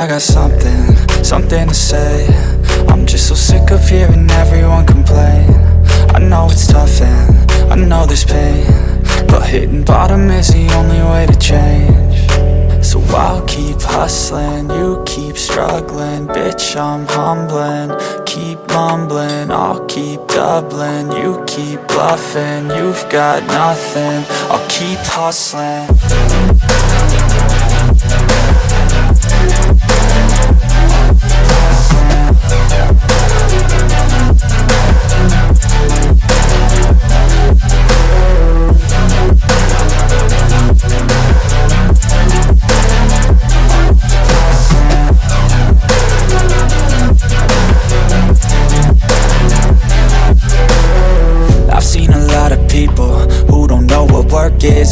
I got something to say. I'm just so sick of hearing everyone complain. I know it's tough and I know there's pain, but hitting bottom is the only way to change. So I'll keep hustling, you keep struggling. Bitch, I'm humbling, keep mumbling. I'll keep doubling, you keep bluffing. You've got nothing, I'll keep hustling.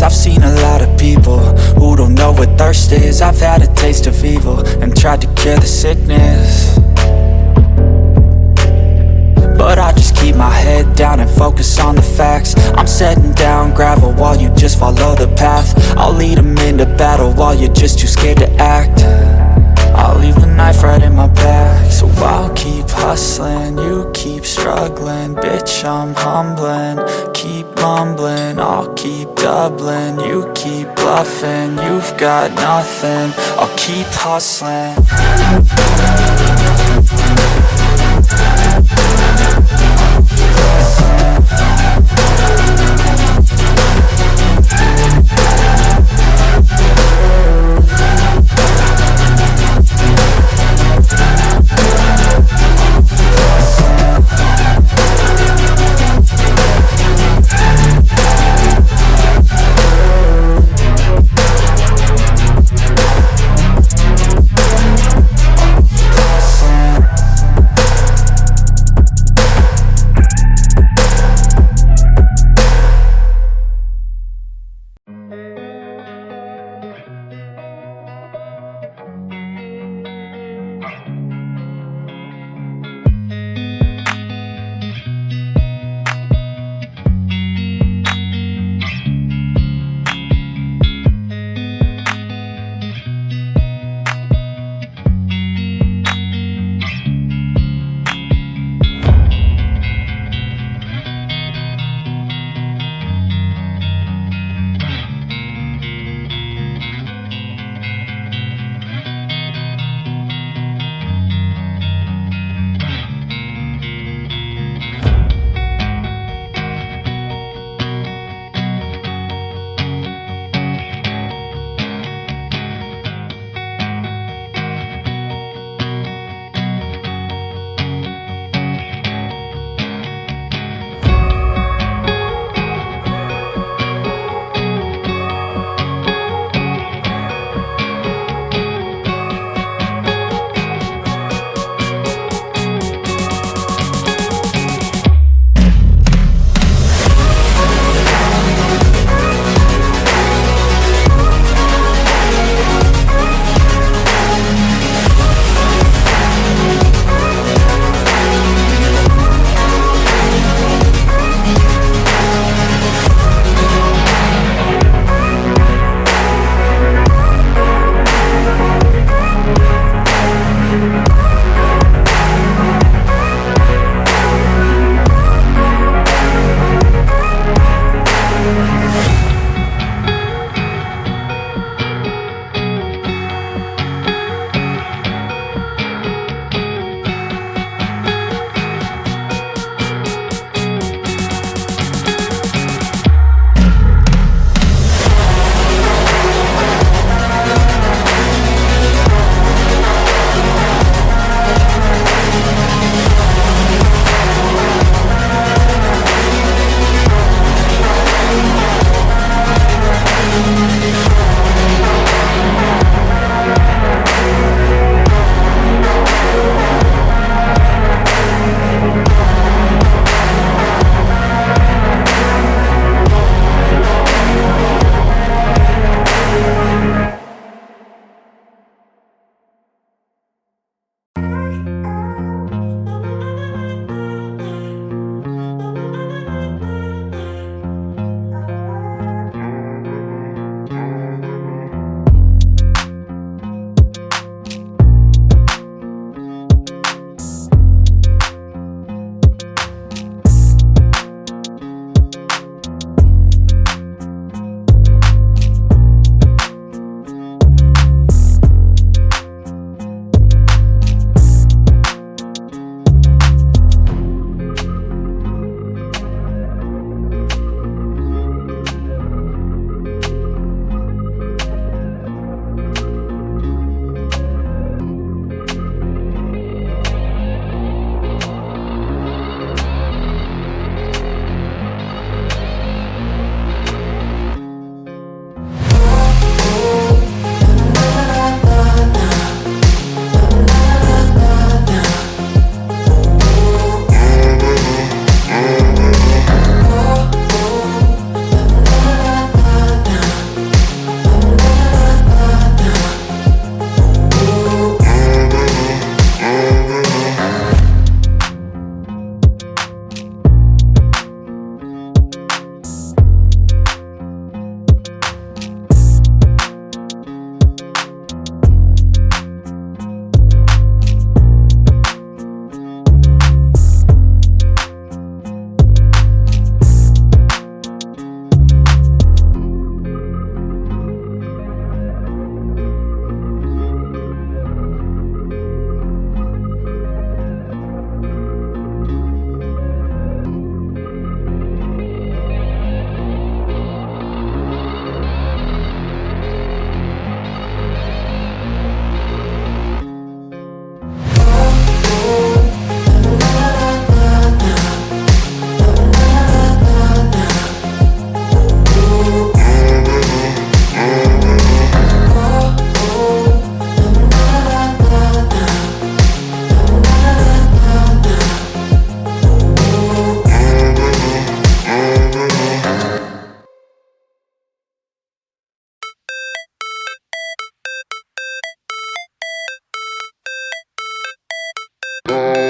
I've seen a lot of people who don't know what thirst is. I've had a taste of evil and tried to cure the sickness, but I just keep my head down and focus on the facts. I'm setting down gravel while you just follow the path. I'll lead them into battle while you're just too scared to act. I'll leave the knife right in my back. So I'll keep hustling, you keep struggling. Bitch, I'm humbling, keep mumbling. I'll keep doubling, you keep bluffing. You've got nothing, I'll keep hustling.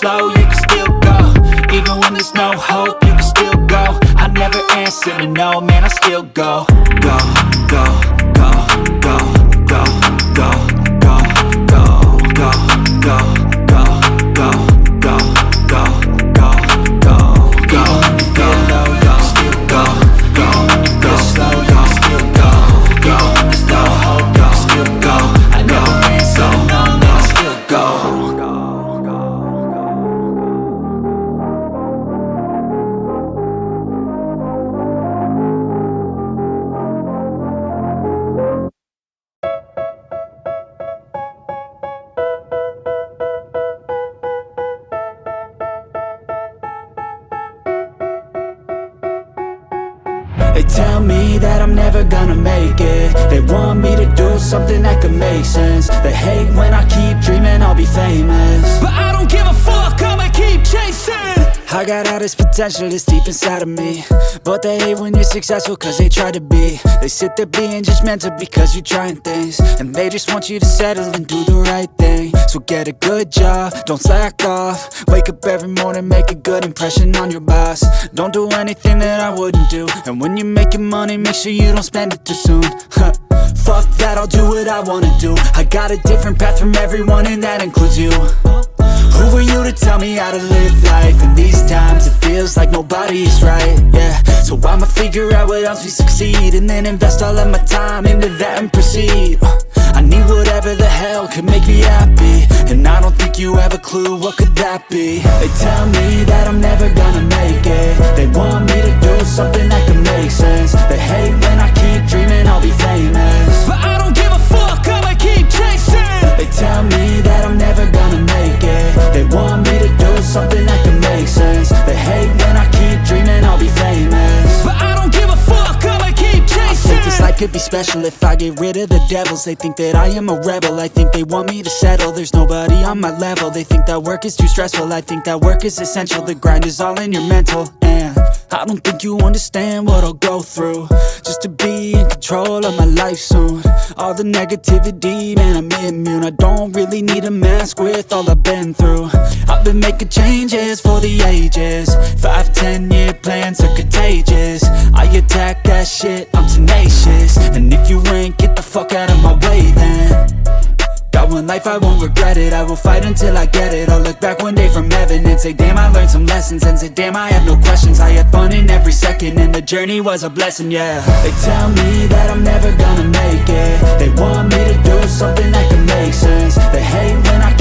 slow, you can still go. Even when there's no hope, you can still go. I never answer to no, man, I still go. Go, go, go, go, go, go, go, go, go, go, go, go, go, go, go, go, go. Even when you feel low, you can still go. Even when you feel slow, you can still go. Even when there's no hope, you can still go. I never answer to no, man, I still go. They tell me that I'm never gonna make it. They want me to do something that could make sense. They hate when I keep dreaming I'll be famous, but I don't give a fuck, I'ma keep chasing. I got all this potential that's deep inside of me, but they hate when you're successful cause they try to be. They sit there being judgmental because you're trying things, and they just want you to settle and do the right thing. So get a good job, don't slack off. Wake up every morning, make a good impression on your boss. Don't do anything that I wouldn't do, and when you're making money, make sure you don't spend it too soon. Fuck that, I'll do what I wanna do. I got a different path from everyone and that includes you. Who are you to tell me how to live life? In these times it feels like nobody's right, yeah. So I'ma figure out what else we succeed, and then invest all of my time into that and proceed. I need whatever the hell could make me happy, and I don't think you have a clue what could that be. They tell me that I'm never gonna make it. They want me to do something that can make sense. They hate when I keep dreaming I'll be famous, but I don't give a fuck, I'ma keep chasing. They tell me that I'm never gonna make it. They want me to do something that can make sense. They hate when I keep dreaming I'll be famous, but I don't give a fuck, I'ma keep chasing. I think this life could be special if I get rid of the devils. They think that I am a rebel, I think they want me to settle. There's nobody on my level. They think that work is too stressful, I think that work is essential. The grind is all in your mental, and I don't think you understand what I'll go through just to be in control of my life soon. All the negativity, man, I'm immune. I don't really need a mask with all I've been through. I've been making changes for the ages. 5-10 year plans are contagious. I attack that shit, I'm tenacious. And if you ain't, get the fuck out of my way then. Got one life, I won't regret it. I will fight until I get it. I'll look back one day from heaven and say, damn, I learned some lessons. And say, damn, I had no questions. I had fun in every second, and the journey was a blessing, yeah. They tell me that I'm never gonna make it. They want me to do something that can make sense. They hate when I